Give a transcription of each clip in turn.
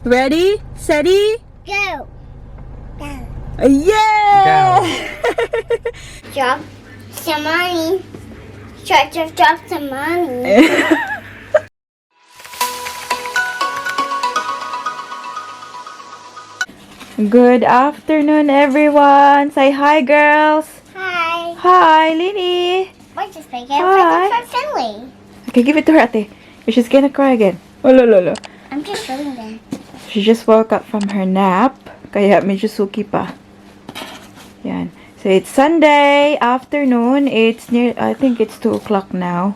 Ready, steady, Go. Go. yeah! Drop some money. Drop some money. Good afternoon, everyone. Say hi, girls. Hi. Hi, Lini. We're just making a Hi. present for Finley. Okay, give it to her, ate. She's gonna cry again. Oh, la, la, la. I'm just showing them. She just woke up from her nap. Kaya medyo suki pa. Yan. So, it's Sunday afternoon. It's near, I think it's 2 o'clock now.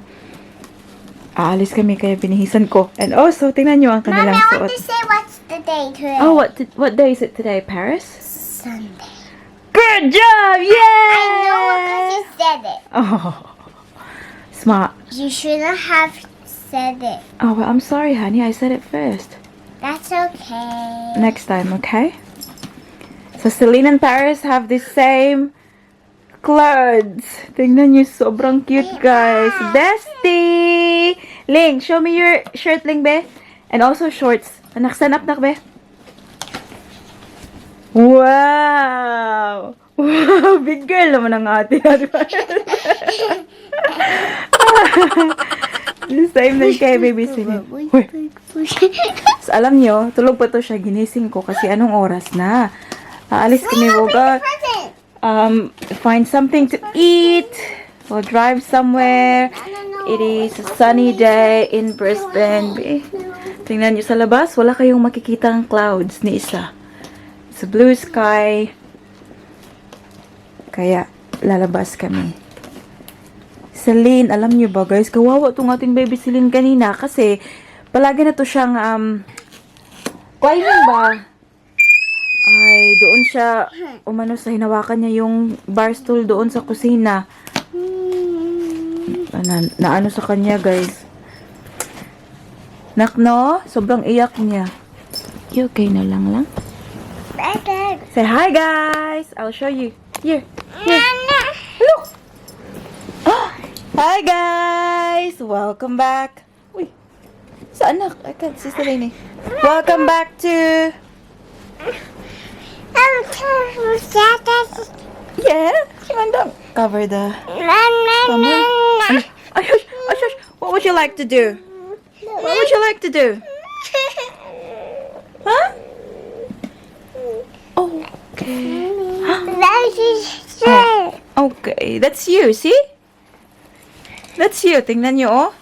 Aalis kami kaya binihisan ko. And also, tingnan nyo ang Mommy, kanilang I suot. want to say what's the day today. Oh, what day is it today, Paris? Sunday. Good job! Yay! I know because you said it. Oh, smart. You shouldn't have said it. Oh, well, I'm sorry, honey. I said it first. That's okay. Next time, okay? So, Celine and Paris have the same clothes. Tingnan nyo, sobrang cute, guys. Bestie! Ling, show me your shirt, Ling, be. And also shorts. Anak, stand up, nak, be. Wow! Wow! Big girl naman ang ate. The same din kay baby Celine. Uy. So, alam nyo, tulog pa to siya. Ginising ko kasi anong oras na. Aalis kami, woga. Find something to eat. We'll drive somewhere. It is a sunny day in Brisbane. Tingnan nyo sa labas, wala kayong makikitang clouds ni isa. It's a blue sky. Kaya, lalabas kami. Celine, alam nyo ba guys, kawawa tong ating baby Celine kanina kasi palagi na to siyang, climbing ba? Ay, doon siya, umano sa hinawakan niya yung bar stool doon sa kusina. Na ano sa kanya guys. Nakno, sobrang iyak niya. You okay na lang? Say hi guys! I'll show you. Here. Look! Hi guys! Welcome back. Uy, saan na? I can't see Celine. Welcome back to... Yeah? Don't cover the camera. Ay, what would you like to do? What would you like to do? Huh? Okay. Okay, that's you, see? That's you. Tingnan nyo, oh.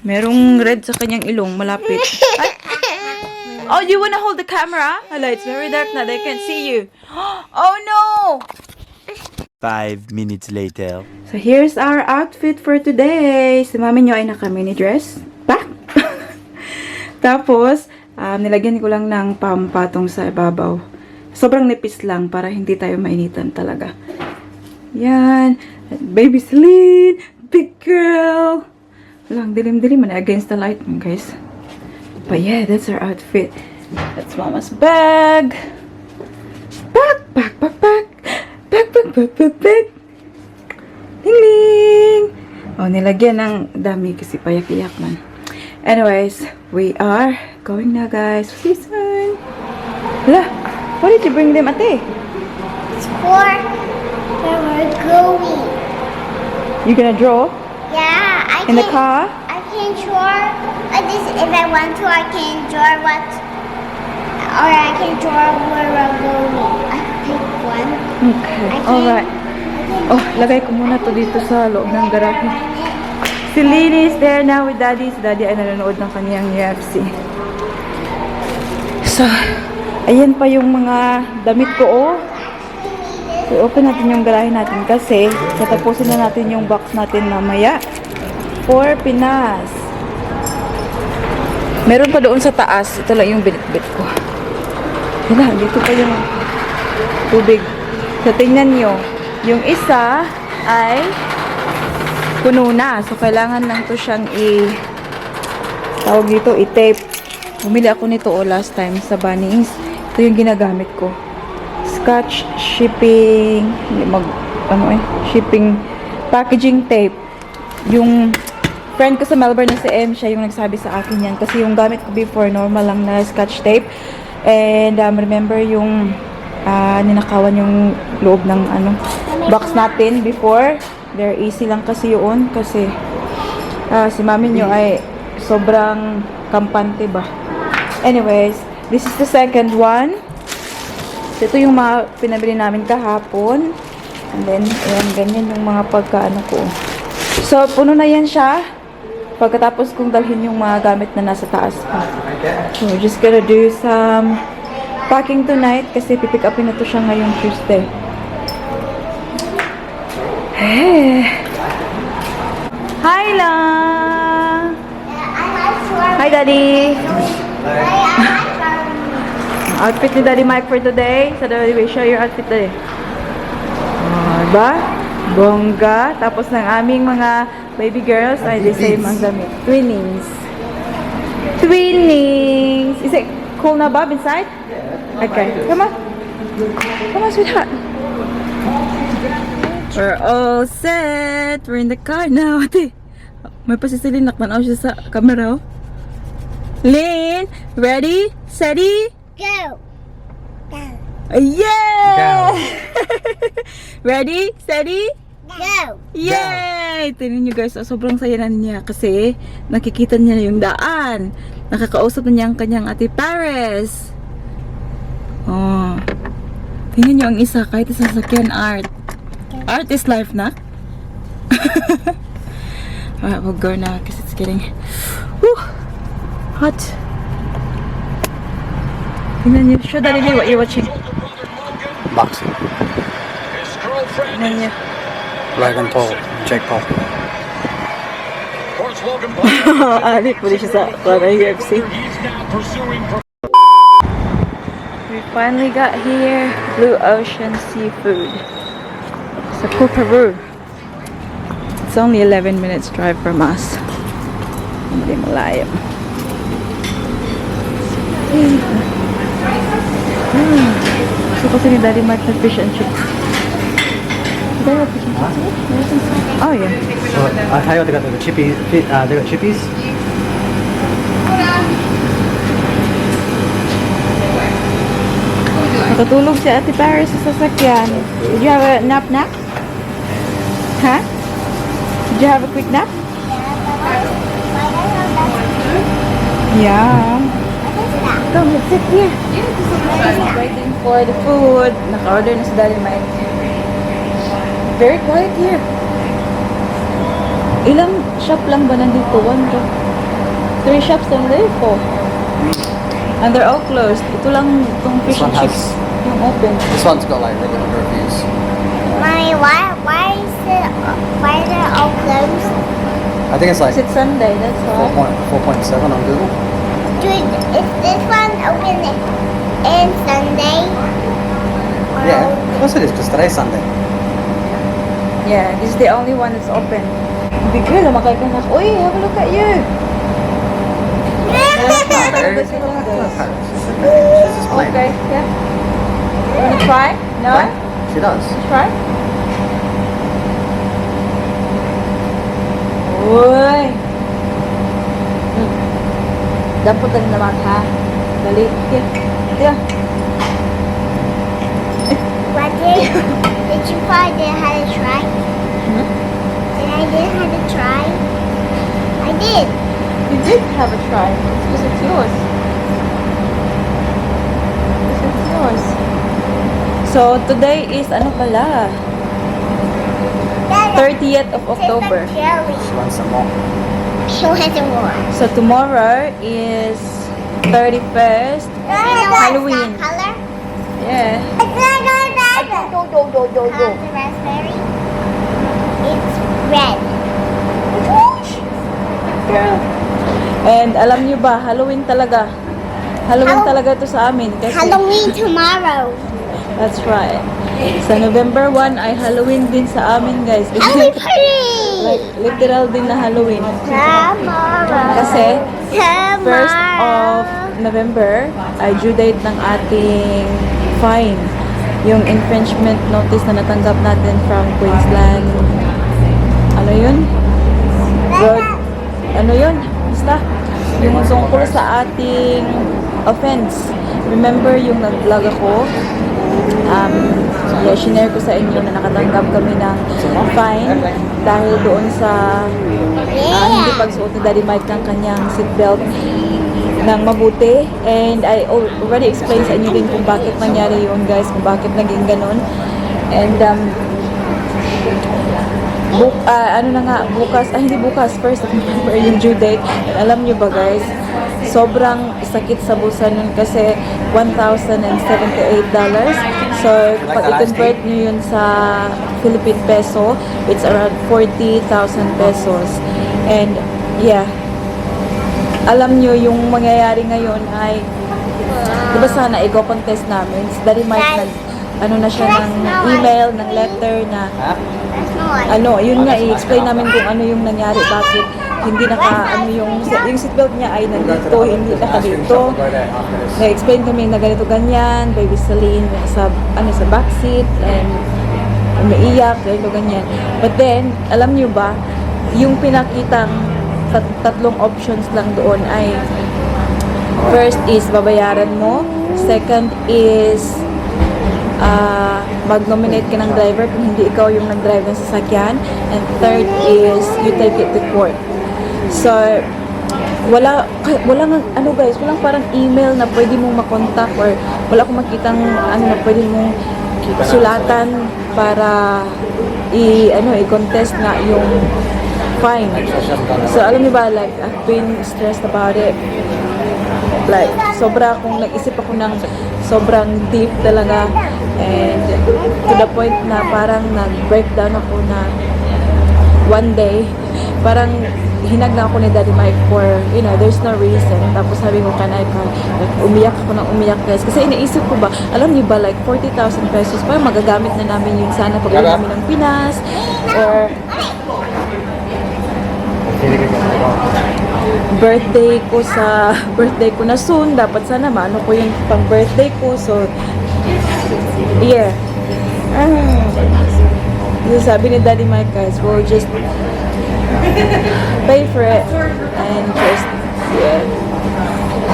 Merong red sa kanyang ilong, malapit. Ay. Oh, you wanna hold the camera? Hala, it's very dark na. They can't see you. Oh, no! 5 minutes later. So, here's our outfit for today. Si mami nyo ay naka-mini dress. Pa? Tapos, nilagyan ko lang ng pampatong sa ibabaw. Sobrang nipis lang para hindi tayo mainitan talaga. Yan. Baby Celine. Big girl. Walang dilim-dilim man against the light, guys. But yeah, that's our outfit. That's mama's bag. Bag. Bag. Ding ding. Oh, nilagyan ng dami kasi payak-iyak man. Anyways, we are going now, guys. See you soon. Hala, what did you bring them, ate? It's for where we're going. You gonna draw Yeah, in the car? I can draw this if I want to. I can draw what, or I can draw where we're going. I can pick one. Okay, alright. Oh, lagay ko muna to dito sa loob ng garahe. Si Lini is there now with Daddy. Si Daddy ay nanonood ng kaniyang UFC. So, ayan pa yung mga damit ko, oh. I-open natin yung garahe natin kasi tatapusin na natin yung box natin mamaya for Pinas. Meron pa doon sa taas. Ito lang yung binitbit ko. Yan, dito pa yung tubig. So, tingnan nyo. Yung isa ay puno na. So, kailangan lang to siyang tawag dito, i-tape. Bumili ako nito last time sa Bunnings. Ito yung ginagamit ko. Scotch shipping, shipping packaging tape. Yung friend ko sa Melbourne na si M, siya yung nagsabi sa akin yan. Kasi yung gamit ko before, normal lang na scotch tape. And remember yung ninakawan yung loob ng box natin before. Very easy lang kasi yun. Kasi si mami nyo ay sobrang kampante ba. Anyways, this is the second one. So, ito yung mga pinabili namin kahapon. And then, ayan, ganyan yung mga pagkaano ko. So, puno na yan siya. Pagkatapos kong dalhin yung mga gamit na nasa taas pa. So, we're just gonna do some packing tonight kasi pipick upin na to siya ngayong Tuesday. Hey. Hi lang! Hi, Daddy! Outfit ni Daddy Mike for today. So, Daddy, we show your outfit today. Diba? Bongga. Tapos ng aming mga baby girls ay the same ang damit. Twinings. Twinings! Is it cool now, Bob, inside? Okay. Come on. Come on, sweetheart. We're all set. We're in the car now. Ate, may pasisilin. Nakmanaw siya sa camera. Lynn, ready? Steady? Go. Go. Yeah! Ready? Steady? Go. Yay! Tingnan nyo guys, sobrang saya na niya kasi nakikita niya yung daan. Nakakausap na niya ang kanyang ate Paris. Oh. Tingnan nyo ang isa, kahit sa sasakyan art. Art is life na. Alright, we'll go now because it's getting hot. Tingnan nyo. Show Daddy what you're watching. Boxing. Tingnan nyo. Logan Paul, Jake Paul. Ali, pwede siya sa UFC. We finally got here. Blue Ocean Seafood. Sa Peru. It's only 11 minutes drive from us. Hindi malayo. So kasi ni Daddy Mark na fish and chips. Did I have fish and chips? Oh yeah. So, I got the chippies. They got chippies. Nakatulog si Ate Paris sa sasakyan. Did you have a nap? Huh? Did you have a quick nap? Yeah. Come, let's sit here. Waiting for the food. Naka-order na si Daddy Mike. Very quiet here. Ilang shop lang ba nandito? 3 shops lang there, 4. And they're all closed. Ito lang itong fish and chips yung open. This one's got like really good reviews. Mommy, why is it all closed? I think it's like It's Sunday, that's why. 4.7 on Google. Dude, is this one open in Sunday? Yeah, of course it is because today's Sunday. Yeah, this is the only one that's open. Big girl, makay ka na. Uy, have a look at you. She's just playing. Okay, yeah. You wanna try? No? What? She does. Try? Uy! Dapat lang naman ha. Dali. Yeah. What did you find out how to try? Hmm? Did I did how to try? I did. You did have a try. It's because it's yours. Because it's yours. So, today is ano pala? 30th of October. Jelly. She wants some more. She wants more. So, tomorrow is 31st. Halloween. That color? Yeah. The raspberry. It's red. Girl. And alam niyo ba, Halloween talaga. Halloween talaga to sa amin. Kasi, Halloween tomorrow. that's right. Sa November 1 ay Halloween din sa amin, guys. Halloween party. Like, literal din na Halloween. Tomorrow. Kasi, tomorrow. 1st of November ay due date ng ating fine. Yung infringement notice na natanggap natin from Queensland. Ano yun? Road ano yun, basta, yung tungkol sa ating offense. Remember yung nag-vlog ako? Shinare ko sa inyo na nakatanggap kami ng fine dahil doon sa hindi pagsuot ni Daddy Mike ng kanyang seatbelt ng mabuti. And I already explained sa inyo din kung bakit nangyari yun, guys, kung bakit naging ganun. And hindi bukas, first of November yung due date. And alam nyo ba, guys, sobrang sakit sa bulsa nun kasi $1,078. So, pag i-convert nyo yun sa Philippine peso, it's around 40,000 pesos. And, yeah, alam nyo yung mangyayari ngayon ay, di ba sana i-contest namin? Dari Mike na siya ng email, ng letter na yun nga, i-explain namin kung ano yung nangyari, bakit hindi yung seatbelt niya ay nandito, hindi dito. Na-explain kami na ganito ganyan, baby Celine sa backseat, and umiiyak, ganito ganyan. But then, alam niyo ba, yung pinakitang tatlong options lang doon ay first is babayaran mo, second is mag-nominate ka ng driver kung hindi ikaw yung nag-drive ng sasakyan, and third is you take it to court. So, walang guys, walang parang email na pwede mong makontak, or wala akong makitang na pwede mong sulatan para i-contest na yung fine. So, alam niyo ba, like, I've been stressed about it. Like, kung nag-isip ako ng sobrang deep talaga, and to the point na parang nag-breakdown ako na one day, parang hinag na ako ni Daddy Mike for, there's no reason. Tapos sabi ko, umiyak ako ng umiyak, guys. Kasi iniisip ko ba, alam niyo ba, like 40,000 pesos, parang magagamit na namin yun sana pag uwi namin ng Pinas, or birthday ko na soon, dapat sana maano ko yung pang birthday ko. So yeah, sabi ni Daddy Mike, guys, we'll just pay for it and just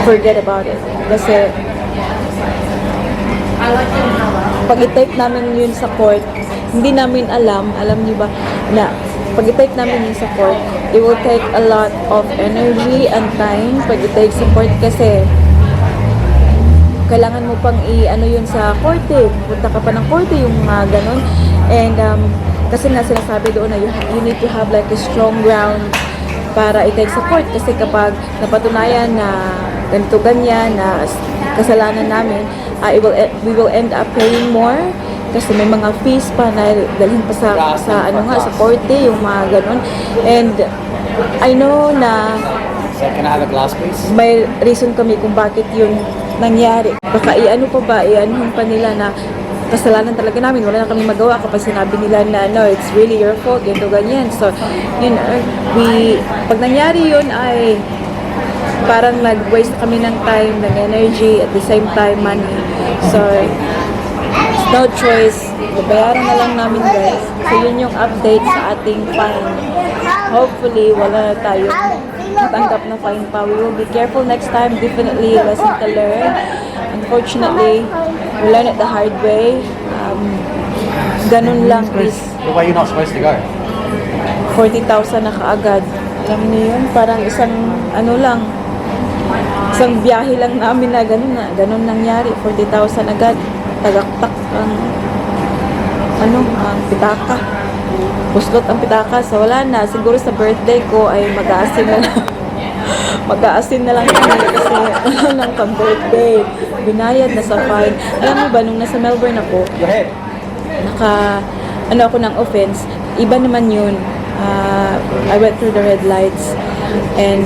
forget about it. Kasi pag i-type namin yun sa court, hindi namin alam niyo ba, na pag i-type namin yun sa court, it will take a lot of energy and time pag i-type sa court, kasi kailangan mo pang yun sa korte, punta ka pa ng korte, yung mga ganun. And kasi nga sinasabi doon na you need to have like a strong ground para i-take sa court, kasi kapag napatunayan na ganito ganyan na kasalanan namin, we will end up paying more, kasi may mga fees pa na dalhin pa sa korte, yung mga ganun. And I know na can I have a glass, please? may reason kami kung bakit yun nangyari. Baka ianohin pa nila na kasalanan talaga namin, wala na kami magawa kapag sinabi nila na no, it's really your fault, ganito ganyan. So pag nangyari yun ay parang nag-waste kami ng time, ng energy, at the same time money. So no choice, babayaran na lang namin, guys. So yun yung update sa ating fine. Hopefully wala na tayong matanggap na fine pa. We will be careful next time. Definitely lesson to learn. Unfortunately, we learn it the hard way. Ganun lang, please. The way you're not supposed to go. 40,000 na kaagad. Alam niyo yun, parang isang biyahe lang namin na ganun nangyari. 40,000 agad. Tagaktak ang pitaka. Puslot ang pitaka. So wala na, siguro sa birthday ko ay mag-aasin na lang kami, kasi wala nang pang-birthday. Binayad na sa fine. Alam mo ba, nung nasa Melbourne ako, ako ng offense, iba naman yun. I went through the red lights, and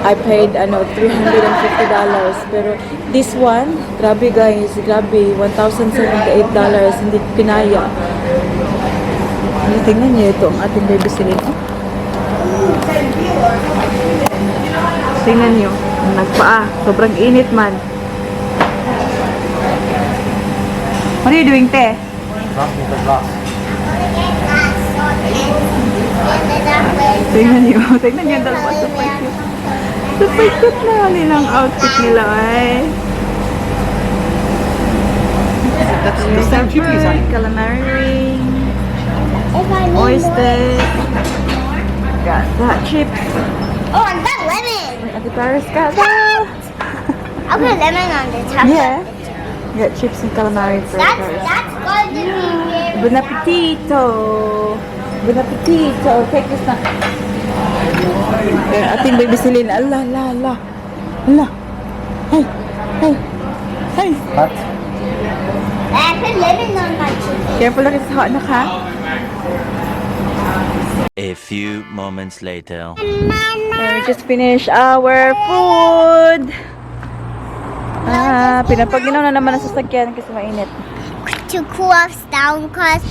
I paid $350. Pero this one, grabe guys, grabe, $1,078, hindi pinaya. Tingnan niyo ito, ang ating baby Celine. Tingnan niyo, sobrang init man. What are you doing, te? ended up with Tingnan niyo ang dalawa. Super cute. Super cute na nilang outfit nila ay. That's the same chippies, honey. Calamari ring. if I need Oysters. Got that chips. more. Oh, I got lemon. Ate Paris got that. I'll put lemon on the top. Yeah. Got chips and calamari for That's Paris. going to be very Bon appetito! Bon appetito! Take this na. Ating baby silin. Allah, Allah, Allah. Allah. Hey, hey, hey. Hot. I put lemon on my chicken. Careful lang sa hot na ka. A few moments later. We just finished our food. Pinapaginaw na naman ang sasakyan kasi mainit. To cool us down because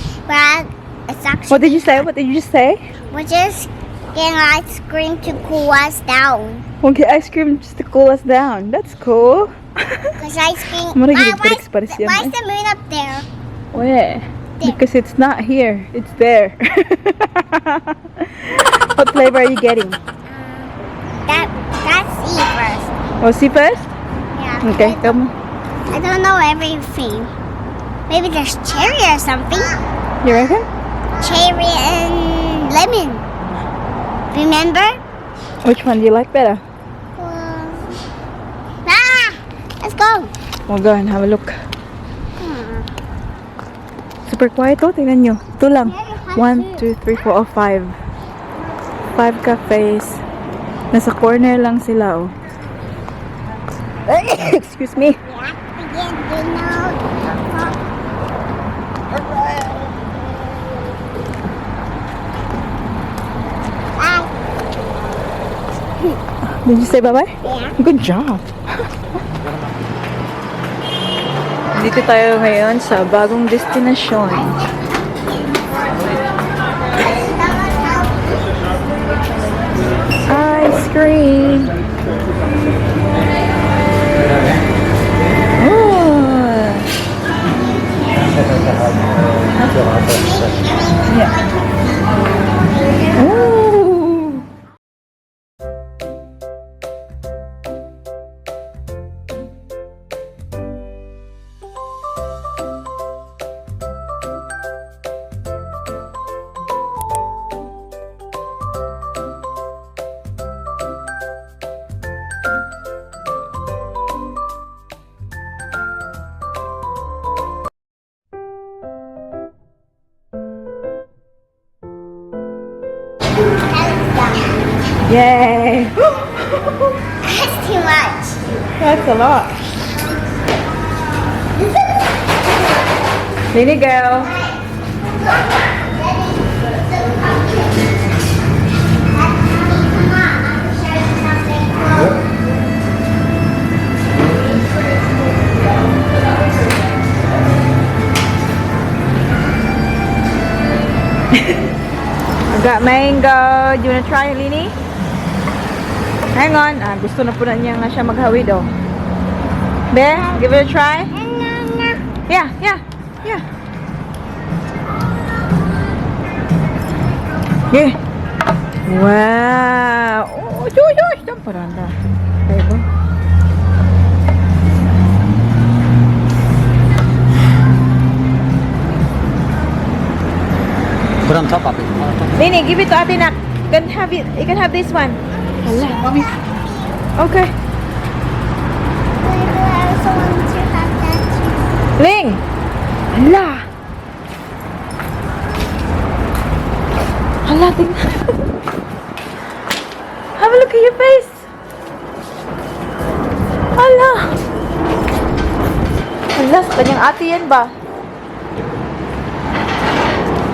it's actually What did you say? What did you just say? we're just getting ice cream to cool us down. We'll get ice cream just to cool us down. That's cool. Because ice cream. Marigid Why tricks para siya, why is eh. the moon up there? Where? Because it's not here. It's there. What flavor are you getting? That's C first. Oh, see first? Yeah. Okay, come. I don't know everything. Maybe there's cherry or something. You reckon? Cherry and lemon. Remember? Which one do you like better? Let's go. We'll go and have a look. Super quiet oh, tingnan nyo. Ito lang. 1, 2, 3, 4, 5. 5 cafes. Nasa corner lang sila oh. Excuse me. Did you say bye-bye? Yeah. Good job. Dito tayo ngayon sa bagong destinasyon. Ice cream. Oh. Yeah. Ooh. Yay! That's too much. That's a lot. Lily girl. I got mango. Do you wanna try, Lini? Hang on. Gusto na po na niya nga siya maghawid, oh. Be, give it a try. Yeah, yeah, yeah. Yeah. Wow. Oh, Josh, dan paranda. Okay ba? Put on top of it. Lini, give it to Ate Nak. You can have this one. Mommy. Okay. I also want to have that too. Ling! Hala! Hala, tingnan. Have a look at your face. Hala! Hala, sa kanyang ate yan ba?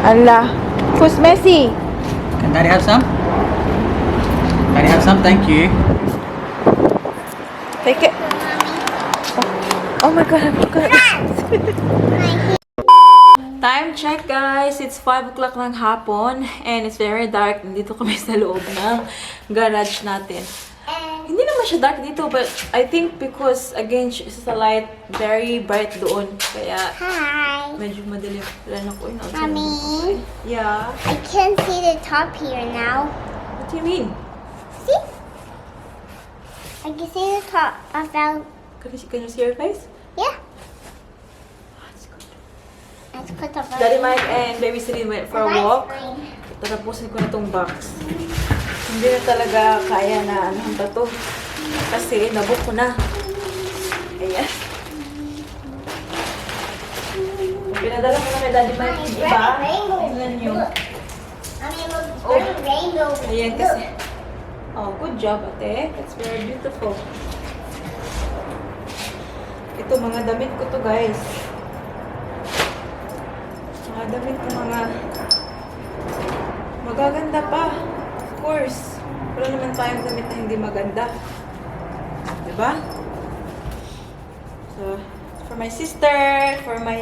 Hala. Who's Messi? Can Daddy have some? Daddy have some? Thank you. Take it. Oh my god, I forgot. Time check guys, it's 5 o'clock ng hapon and it's very dark. Nandito kami sa loob ng garage natin. Hindi naman naman siya dark dito, but I think because, again, sa light, very bright doon. Kaya, Hi. medyo madilim. Wala na ko. Mommy. Yeah. I can see the top here now. What do you mean? See? I can see the top. I found. Can you see your face? Yeah. That's good. Let's put the Daddy Mike and Baby Celine went for a walk. Cream. Tatapusin ko na tong box. Hindi na talaga kaya na ano ba to. Kasi nabook ko na. Ayan. Pinadala ko na kay Daddy Mike yung iba. Tingnan nyo. I mean, look, rainbow. Ayan kasi. Oh, good job ate. That's very beautiful. Ito, mga damit ko to guys. Mga damit ko mga magaganda pa. Of course. Wala naman tayong damit na hindi maganda. Diba? So, for my sister, for my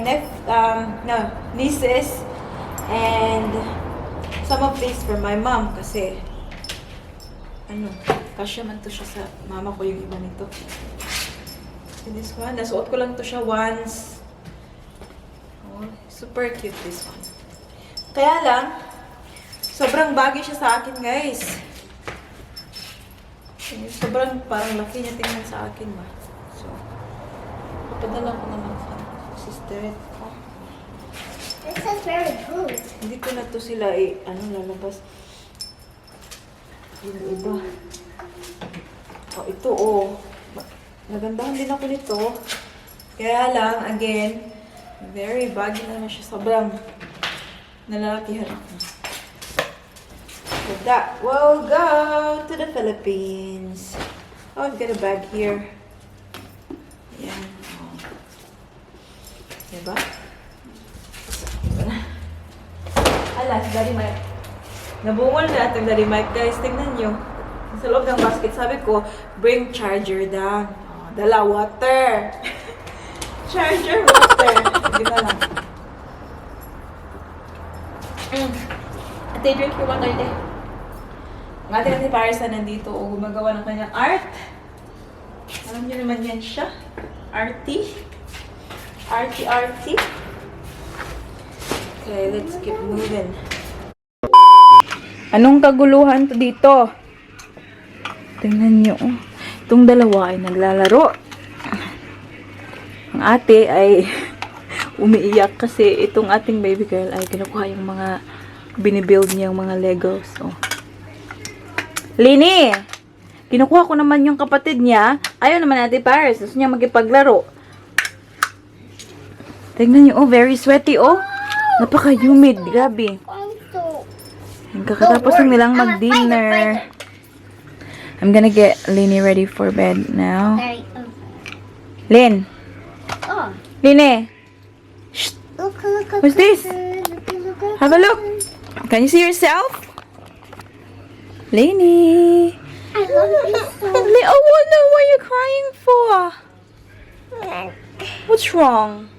nieces, and some of these for my mom kasi kasya man to siya sa mama ko yung iba nito. And this one, nasuot ko lang to siya once. Oh, super cute this one. Kaya lang, sobrang bagay siya sa akin, guys. Sobrang parang laki niya tingnan sa akin ba. So, papadala ko naman sa sister ko. This is very good. Hindi ko na to sila lalabas. Yung iba. Oh, ito nagandahan din ako nito. Kaya lang, again, very baggy naman siya. Sobrang nalalakihan ako. So that will go to the Philippines. Oh, I've got a bag here. Yan. Oh. Diba? Alas, Daddy Mike. Nabungol na itong Daddy Mike, guys. Tingnan nyo. Sa loob ng basket, sabi ko, bring charger down. Oh, dala water. Charger, water. Hindi na lang. Ate, drink your water, ate. Ang ating Ate Paris na nandito o gumagawa ng kanyang art. Alam niyo naman yan siya. Arty. Arty. Okay, let's keep moving. Anong kaguluhan to dito? Tingnan nyo. Itong dalawa ay naglalaro. Ang ate ay umiiyak kasi itong ating baby girl ay kinukuha yung mga binibuild niyang mga Legos. Oh. Lini! Kinukuha ko naman yung kapatid niya. Ayaw naman Ate Paris. Gusto niya makipaglaro. Tingnan nyo. Oh, very sweaty. Oh. Napaka-humid. Grabe. Kakatapos lang nilang mag-dinner. I'm gonna get Lini ready for bed now. Lin! Oh. Lini! Shh! Look. What's this? Have a look. Can you see yourself? Lini! I love this song. Oh no, what are you crying for? What's wrong?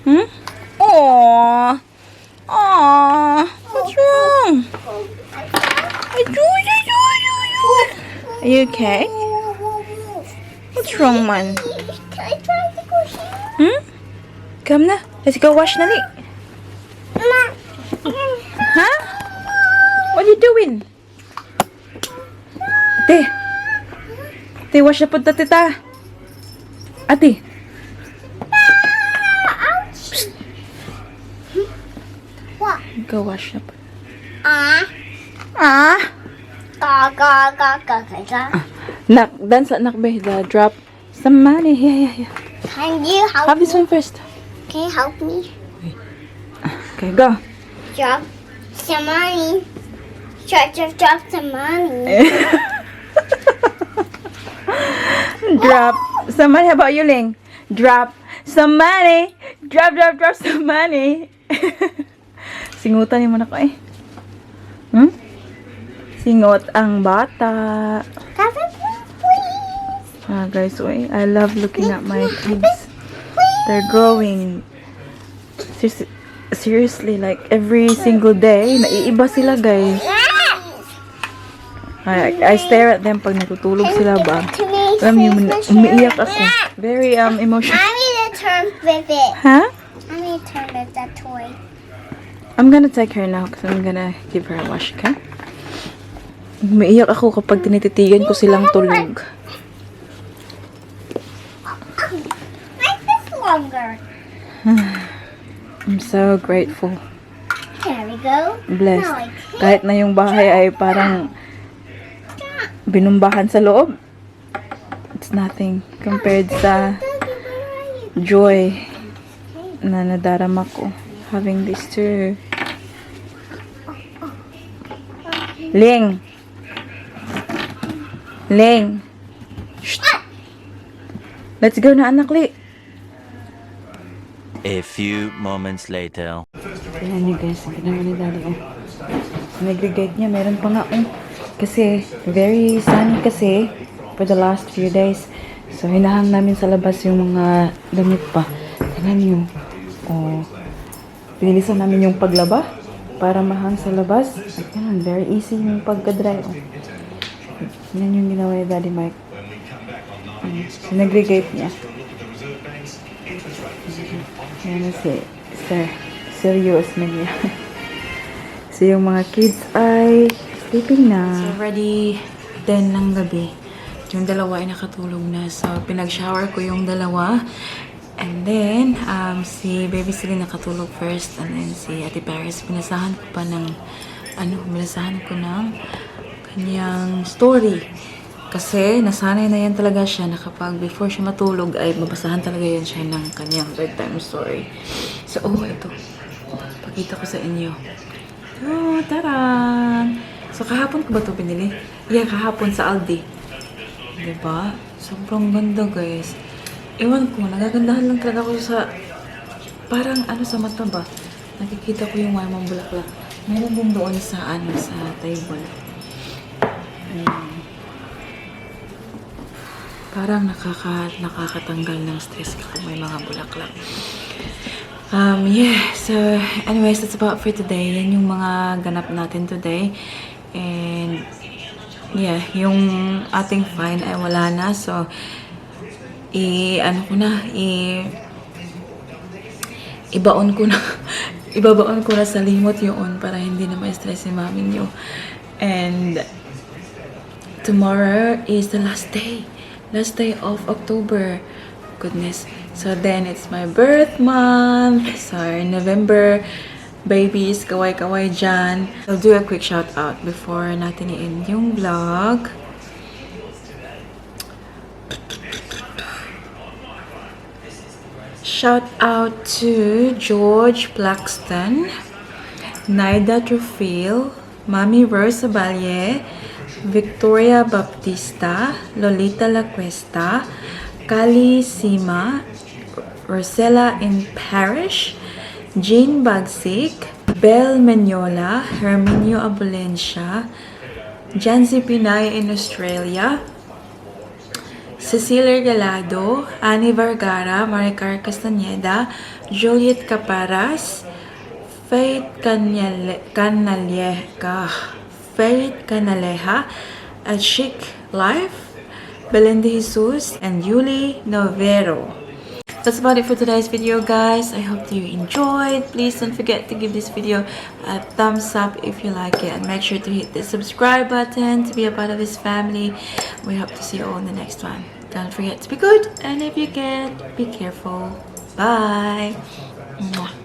Hmm? Aww. What's wrong? Are you okay? What's wrong, man? Can I try to go here? Come na. Let's go wash na li. Huh? What are you doing? Ate, wash na po ta, tita. Ate. What? Go wash na po. Ga. Nak, dance at nakbe. The drop some money. Yeah. Can you help Have this me? one first. Can you help me? Okay, go. Drop some money. Drop some money. Drop some money. How about you, Ling? Drop some money. Drop some money. Singutan mo na ko eh. Singot ang bata. Have it, please. Guys, I love looking at my kids. They're growing. Seriously, like every single day, naiiba sila, guys. I stare at them pag natutulog sila ba. To me, Alam niyo, Christmas umiiyak tree. ako. Very emotional. I need to turn with it. Huh? I need to turn with that toy. I'm gonna take her now because I'm gonna give her a wash, okay? Umiiyak ako kapag tinititigan ko silang tulog. Make this longer. I'm so grateful. There we go. Blessed. Now I take Kahit na yung bahay ay parang binumbahan sa loob, it's nothing compared sa joy na nadarama ko having these two. Ling! Ling! Shh! Let's go na, anak, Li! A few moments later. Tingnan nyo guys, ang ginawa ni Daddy, oh. Nag-regate niya, meron pa nga, oh. Kasi, very sunny kasi for the last few days. So, hinahang namin sa labas yung mga damit pa. Tingnan nyo, oh. Pinilisan namin yung paglaba para mahang sa labas. At yan, very easy yung pagka-dry, oh. Yan yung ginawa ni Daddy Mike. So, nag-regate niya. Yan na si Sir. Serious na niya. So, yung mga kids ay sleeping na. So, ready 10 ng gabi. Yung dalawa ay nakatulog na. So, pinag-shower ko yung dalawa. And then, si Baby Celine nakatulog first. And then, si Ate Paris, pinasahan ko pa ng, pinasahan ko ng kanyang story. Kasi, nasanay na yan talaga siya na kapag before siya matulog, ay mabasahan talaga yan siya ng kanyang bedtime story. So, ito. Pakita ko sa inyo. Oh, taran! So, kahapon ko ba ito pinili? Yeah, kahapon sa Aldi. Diba? Sobrang ganda, guys. Ewan ko, nagagandahan lang talaga ako sa parang sa mata ba? Nakikita ko yung mga bulaklak. Meron din doon sa sa table. Parang nakakatanggal ng stress kapag may mga bulaklak. Yeah, so anyways, that's about for today. Yan yung mga ganap natin today. And yeah, yung ating fine ay wala na. So, ibabaon ko na sa limot yun para hindi na ma-stress si mami niyo. And tomorrow is the last day of October. Goodness. So then it's my birth month. So November, babies, kaway-kaway dyan. I'll do a quick shout out before natin i-end yung vlog. Shout out to George Plaxton, Naida Trufil, Mami Rosa Balle, Victoria Baptista, Lolita La Cuesta, Kali Sima, Rosella in Parish, Jane Bagsik, Belle Menyola, Herminio Abulencia, Jancy Pinay in Australia, Cecilia Galado, Annie Vergara, Maricar Castañeda, Juliet Caparas, Faith Canaleja, at Chic Life, Belinda Jesus, and Yuli Novero. That's about it for today's video, guys. I hope you enjoyed. Please don't forget to give this video a thumbs up if you like it, and make sure to hit the subscribe button to be a part of this family. We hope to see you all in the next one. Don't forget to be good, and if you can, be careful. Bye. Mwah.